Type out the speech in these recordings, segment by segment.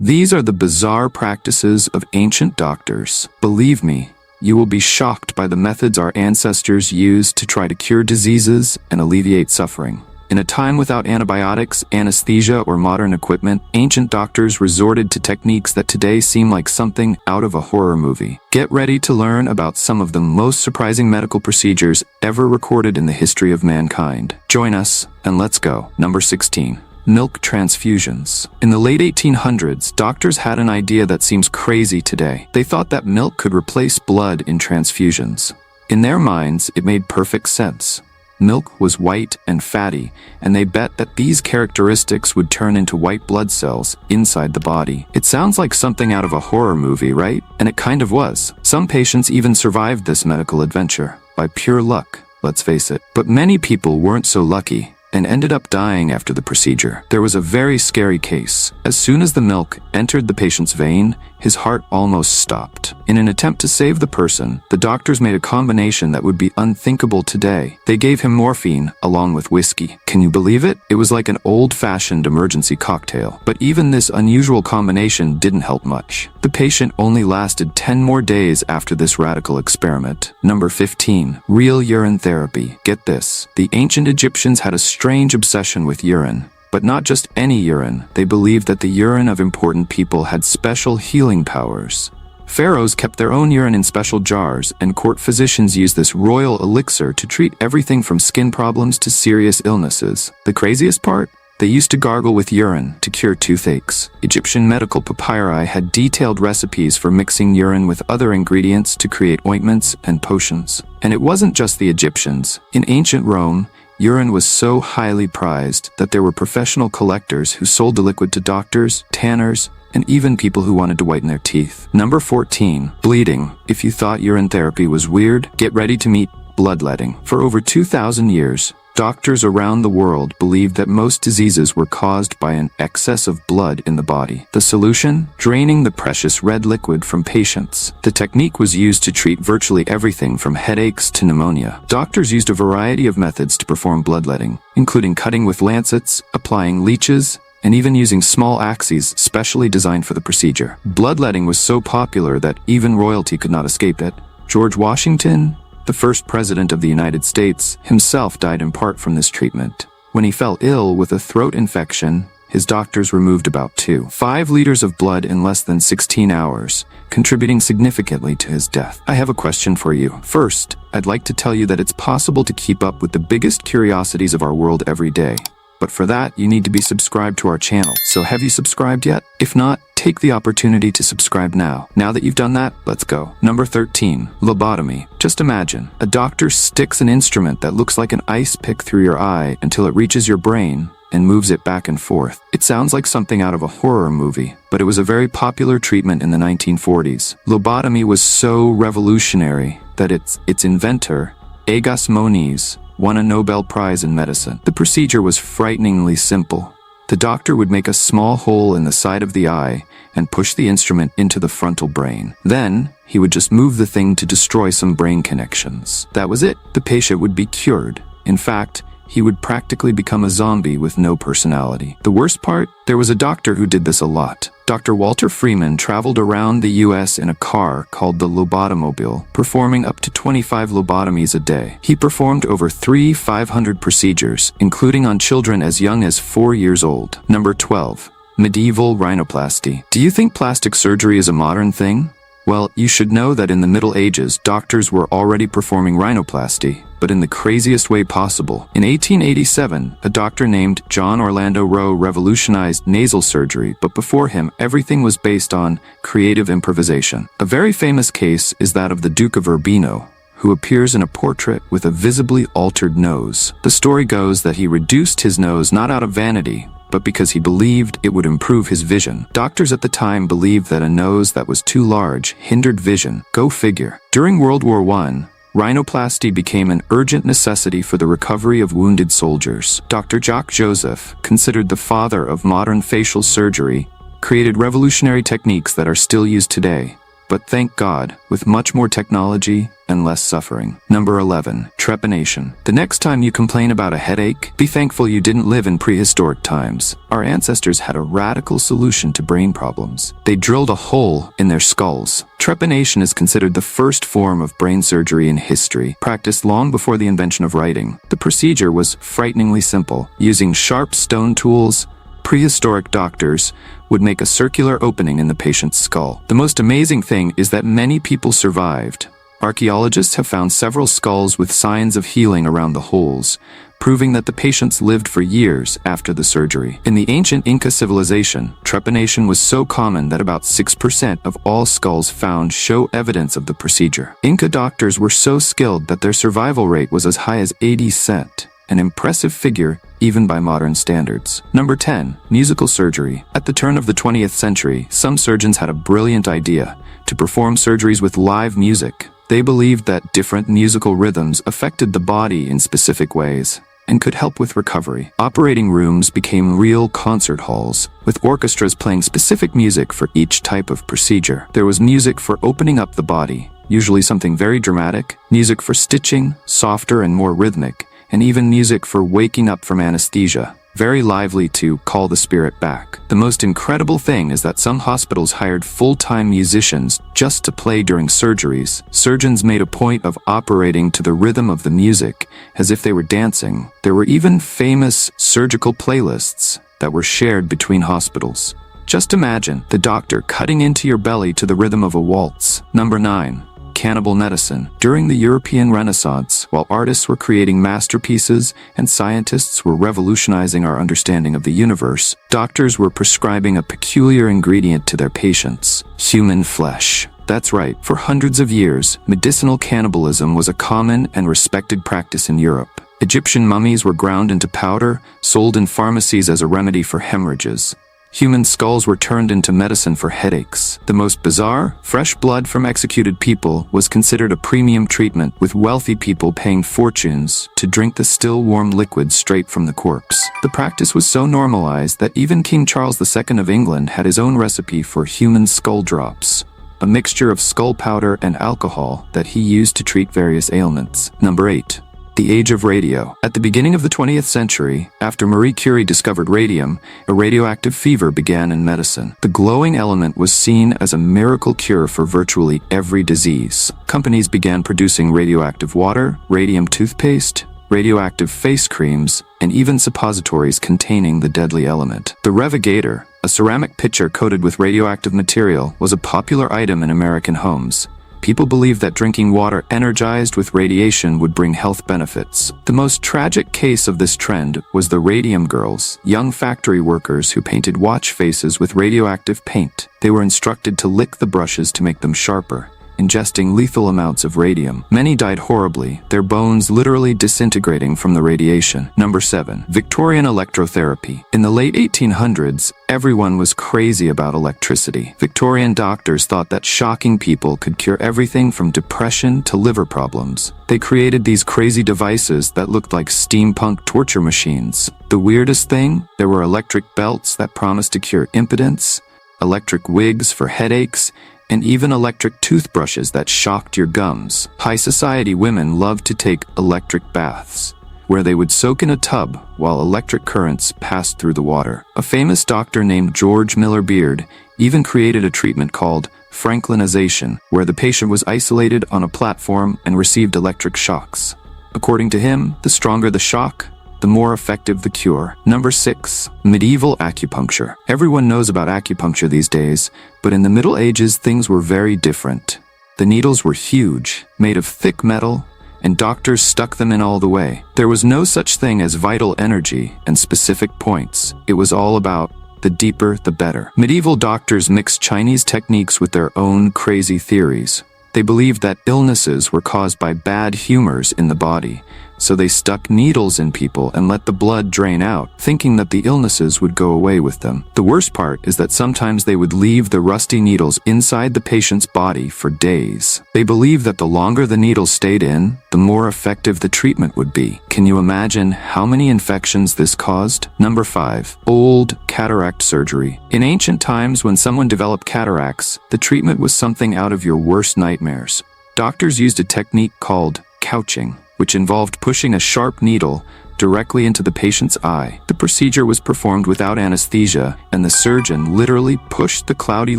These are the bizarre practices of ancient doctors. Believe me, you will be shocked by the methods our ancestors used to try to cure diseases and alleviate suffering. In a time without antibiotics, anesthesia, or modern equipment, ancient doctors resorted to techniques that today seem like something out of a horror movie. Get ready to learn about some of the most surprising medical procedures ever recorded in the history of mankind. Join us, and let's go. Number 16. Milk transfusions. In the late 1800s, doctors had an idea that seems crazy today. They thought that milk could replace blood in transfusions. In their minds, it made perfect sense. Milk was white and fatty, and they bet that these characteristics would turn into white blood cells inside the body. It sounds like something out of a horror movie, right? And it kind of was. Some patients even survived this medical adventure, by pure luck, let's face it. But many people weren't so lucky, and ended up dying after the procedure. There was a very scary case. As soon as the milk entered the patient's vein, his heart almost stopped. In an attempt to save the person, the doctors made a combination that would be unthinkable today. They gave him morphine along with whiskey. Can you believe it? It was like an old-fashioned emergency cocktail. But even this unusual combination didn't help much. The patient only lasted 10 more days after this radical experiment. Number 15. Real urine therapy. Get this. The ancient Egyptians had a strange obsession with urine. But not just any urine. They believed that the urine of important people had special healing powers. Pharaohs kept their own urine in special jars, and court physicians used this royal elixir to treat everything from skin problems to serious illnesses. The craziest part? They used to gargle with urine to cure toothaches. Egyptian medical papyri had detailed recipes for mixing urine with other ingredients to create ointments and potions. And it wasn't just the Egyptians. In ancient Rome, urine was so highly prized that there were professional collectors who sold the liquid to doctors, tanners, and even people who wanted to whiten their teeth. Number 14. Bleeding. If you thought urine therapy was weird, get ready to meet bloodletting. For over 2,000 years, doctors around the world believed that most diseases were caused by an excess of blood in the body. The solution? Draining the precious red liquid from patients. The technique was used to treat virtually everything from headaches to pneumonia. Doctors used a variety of methods to perform bloodletting, including cutting with lancets, applying leeches, and even using small axes specially designed for the procedure. Bloodletting was so popular that even royalty could not escape it. George Washington, the first president of the United States, himself died in part from this treatment. When he fell ill with a throat infection, his doctors removed about 5 liters of blood in less than 16 hours, contributing significantly to his death. I have a question for you. First, I'd like to tell you that it's possible to keep up with the biggest curiosities of our world every day. But for that, you need to be subscribed to our channel. So have you subscribed yet? If not, take the opportunity to subscribe now. Now that you've done that, let's go. Number 13. Lobotomy. Just imagine, a doctor sticks an instrument that looks like an ice pick through your eye until it reaches your brain and moves it back and forth. It sounds like something out of a horror movie, but it was a very popular treatment in the 1940s. Lobotomy was so revolutionary that its inventor, Agas Moniz, won a Nobel Prize in medicine. The procedure was frighteningly simple. The doctor would make a small hole in the side of the eye and push the instrument into the frontal brain. Then, he would just move the thing to destroy some brain connections. That was it. The patient would be cured. In fact, he would practically become a zombie with no personality. The worst part? There was a doctor who did this a lot. Dr. Walter Freeman traveled around the US in a car called the Lobotomobile, performing up to 25 lobotomies a day. He performed over 500 procedures, including on children as young as 4 years old. Number 12. Medieval rhinoplasty. Do you think plastic surgery is a modern thing? Well, you should know that in the Middle Ages, doctors were already performing rhinoplasty, but in the craziest way possible. In 1887, a doctor named John Orlando Rowe revolutionized nasal surgery, but before him, everything was based on creative improvisation. A very famous case is that of the Duke of Urbino, who appears in a portrait with a visibly altered nose. The story goes that he reduced his nose not out of vanity, but because he believed it would improve his vision. Doctors at the time believed that a nose that was too large hindered vision. Go figure. During World War I, rhinoplasty became an urgent necessity for the recovery of wounded soldiers. Dr. Jacques Joseph, considered the father of modern facial surgery, created revolutionary techniques that are still used today. But thank God, with much more technology and less suffering. Number 11. Trepanation. The next time you complain about a headache, be thankful you didn't live in prehistoric times. Our ancestors had a radical solution to brain problems. They drilled a hole in their skulls. Trepanation is considered the first form of brain surgery in history, practiced long before the invention of writing. The procedure was frighteningly simple. Using sharp stone tools, prehistoric doctors would make a circular opening in the patient's skull. The most amazing thing is that many people survived. Archaeologists have found several skulls with signs of healing around the holes, proving that the patients lived for years after the surgery. In the ancient Inca civilization, trepanation was so common that about 6% of all skulls found show evidence of the procedure. Inca doctors were so skilled that their survival rate was as high as 80%. An impressive figure even by modern standards. Number 10. Musical surgery. At the turn of the 20th century, some surgeons had a brilliant idea to perform surgeries with live music. They believed that different musical rhythms affected the body in specific ways and could help with recovery. Operating rooms became real concert halls, with orchestras playing specific music for each type of procedure. There was music for opening up the body, usually something very dramatic, music for stitching, softer and more rhythmic, and even music for waking up from anesthesia, very lively to call the spirit back. The most incredible thing is that some hospitals hired full-time musicians just to play during surgeries. Surgeons made a point of operating to the rhythm of the music, as if they were dancing. There were even famous surgical playlists that were shared between hospitals. Just imagine the doctor cutting into your belly to the rhythm of a waltz. Number 9. Cannibal medicine. During the European Renaissance, while artists were creating masterpieces and scientists were revolutionizing our understanding of the universe, doctors were prescribing a peculiar ingredient to their patients: human flesh. That's right, for hundreds of years, medicinal cannibalism was a common and respected practice in Europe. Egyptian mummies were ground into powder, sold in pharmacies as a remedy for hemorrhages. Human skulls were turned into medicine for headaches. The most bizarre, fresh blood from executed people was considered a premium treatment, with wealthy people paying fortunes to drink the still warm liquid straight from the corpse. The practice was so normalized that even King Charles II of England had his own recipe for human skull drops, a mixture of skull powder and alcohol that he used to treat various ailments. Number 8. The age of radio. At the beginning of the 20th century, after Marie Curie discovered radium, a radioactive fever began in medicine. The glowing element was seen as a miracle cure for virtually every disease. Companies began producing radioactive water, radium toothpaste, radioactive face creams, and even suppositories containing the deadly element. The Revigator, a ceramic pitcher coated with radioactive material, was a popular item in American homes. People believed that drinking water energized with radiation would bring health benefits. The most tragic case of this trend was the Radium Girls, young factory workers who painted watch faces with radioactive paint. They were instructed to lick the brushes to make them sharper, ingesting lethal amounts of radium. Many died horribly, their bones literally disintegrating from the radiation. Number 7. Victorian electrotherapy. In the late 1800s, everyone was crazy about electricity. Victorian doctors thought that shocking people could cure everything from depression to liver problems. They created these crazy devices that looked like steampunk torture machines. The weirdest thing? There were electric belts that promised to cure impotence, electric wigs for headaches, and even electric toothbrushes that shocked your gums. High society women loved to take electric baths, where they would soak in a tub while electric currents passed through the water. A famous doctor named George Miller Beard even created a treatment called Franklinization, where the patient was isolated on a platform and received electric shocks. According to him, the stronger the shock, the more effective the cure. Number 6. Medieval acupuncture. Everyone knows about acupuncture these days, but in the Middle Ages things were very different. The needles were huge, made of thick metal, and doctors stuck them in all the way. There was no such thing as vital energy and specific points. It was all about the deeper, the better. Medieval doctors mixed Chinese techniques with their own crazy theories. They believed that illnesses were caused by bad humors in the body, so they stuck needles in people and let the blood drain out, thinking that the illnesses would go away with them. The worst part is that sometimes they would leave the rusty needles inside the patient's body for days. They believed that the longer the needles stayed in, the more effective the treatment would be. Can you imagine how many infections this caused? Number 5. Old cataract surgery. In ancient times, when someone developed cataracts, the treatment was something out of your worst nightmares. Doctors used a technique called couching, which involved pushing a sharp needle directly into the patient's eye. The procedure was performed without anesthesia, and the surgeon literally pushed the cloudy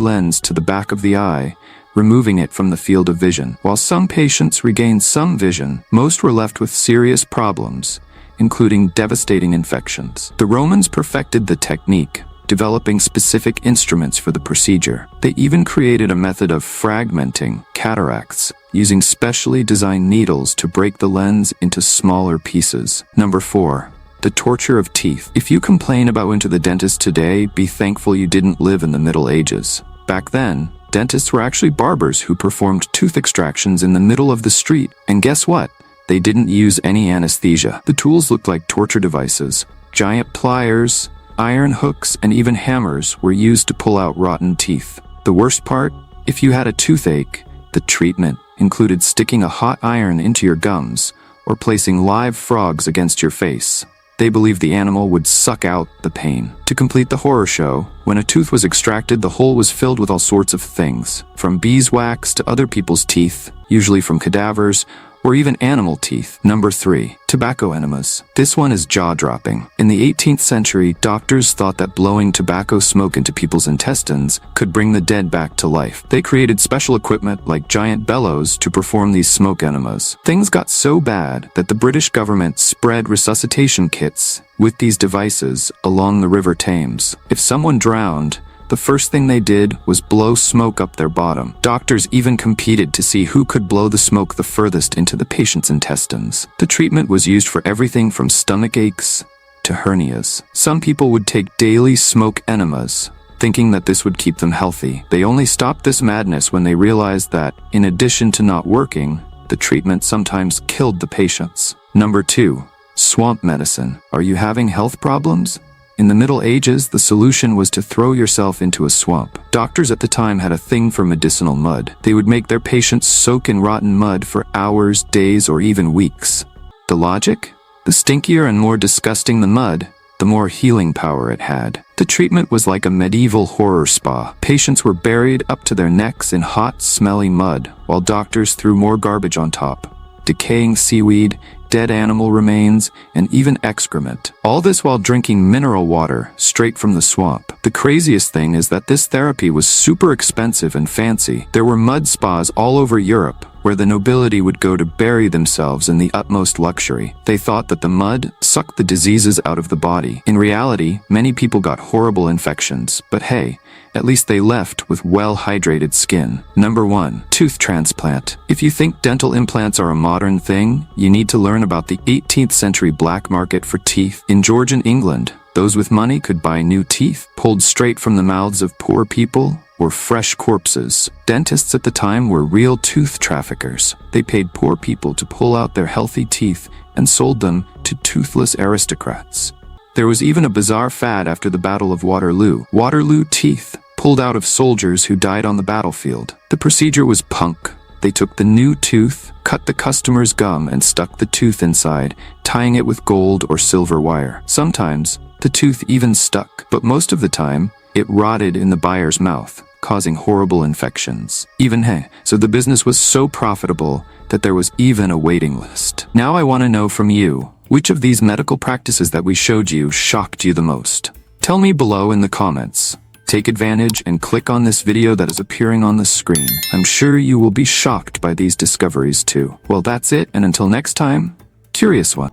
lens to the back of the eye, removing it from the field of vision. While some patients regained some vision, most were left with serious problems, including devastating infections. The Romans perfected the technique, developing specific instruments for the procedure. They even created a method of fragmenting cataracts, using specially designed needles to break the lens into smaller pieces. Number 4. The torture of teeth. If you complain about going to the dentist today, be thankful you didn't live in the Middle Ages. Back then, dentists were actually barbers who performed tooth extractions in the middle of the street. And guess what? They didn't use any anesthesia. The tools looked like torture devices. Giant pliers, iron hooks, and even hammers were used to pull out rotten teeth. The worst part? If you had a toothache, the treatment included sticking a hot iron into your gums or placing live frogs against your face. They believed the animal would suck out the pain. To complete the horror show, when a tooth was extracted, the hole was filled with all sorts of things, from beeswax to other people's teeth, usually from cadavers, or even animal teeth. Number 3. Tobacco enemas. This one is jaw-dropping. In the 18th century, doctors thought that blowing tobacco smoke into people's intestines could bring the dead back to life. They created special equipment like giant bellows to perform these smoke enemas. Things got so bad that the British government spread resuscitation kits with these devices along the River Thames. If someone drowned, the first thing they did was blow smoke up their bottom. Doctors even competed to see who could blow the smoke the furthest into the patient's intestines. The treatment was used for everything from stomach aches to hernias. Some people would take daily smoke enemas, thinking that this would keep them healthy. They only stopped this madness when they realized that, in addition to not working, the treatment sometimes killed the patients. Number 2. Swamp medicine. Are you having health problems? In the Middle Ages, the solution was to throw yourself into a swamp. Doctors at the time had a thing for medicinal mud. They would make their patients soak in rotten mud for hours, days, or even weeks. The logic? The stinkier and more disgusting the mud, the more healing power it had. The treatment was like a medieval horror spa. Patients were buried up to their necks in hot, smelly mud, while doctors threw more garbage on top. Decaying seaweed, dead animal remains, and even excrement. All this while drinking mineral water straight from the swamp. The craziest thing is that this therapy was super expensive and fancy. There were mud spas all over Europe, where the nobility would go to bury themselves in the utmost luxury. They thought that the mud sucked the diseases out of the body. In reality, many people got horrible infections, but hey, at least they left with well-hydrated skin. Number 1. Tooth transplant. If you think dental implants are a modern thing, you need to learn about the 18th century black market for teeth. In Georgian England, those with money could buy new teeth, pulled straight from the mouths of poor people, or fresh corpses. Dentists at the time were real tooth traffickers. They paid poor people to pull out their healthy teeth and sold them to toothless aristocrats. There was even a bizarre fad after the Battle of Waterloo. Waterloo teeth, pulled out of soldiers who died on the battlefield. The procedure was punk. They took the new tooth, cut the customer's gum, and stuck the tooth inside, tying it with gold or silver wire. Sometimes, the tooth even stuck, but most of the time, it rotted in the buyer's mouth, causing horrible infections. So the business was so profitable that there was even a waiting list. Now I want to know from you, which of these medical practices that we showed you shocked you the most? Tell me below in the comments. Take advantage and click on this video that is appearing on the screen. I'm sure you will be shocked by these discoveries too. Well, that's it, and until next time, Curious One.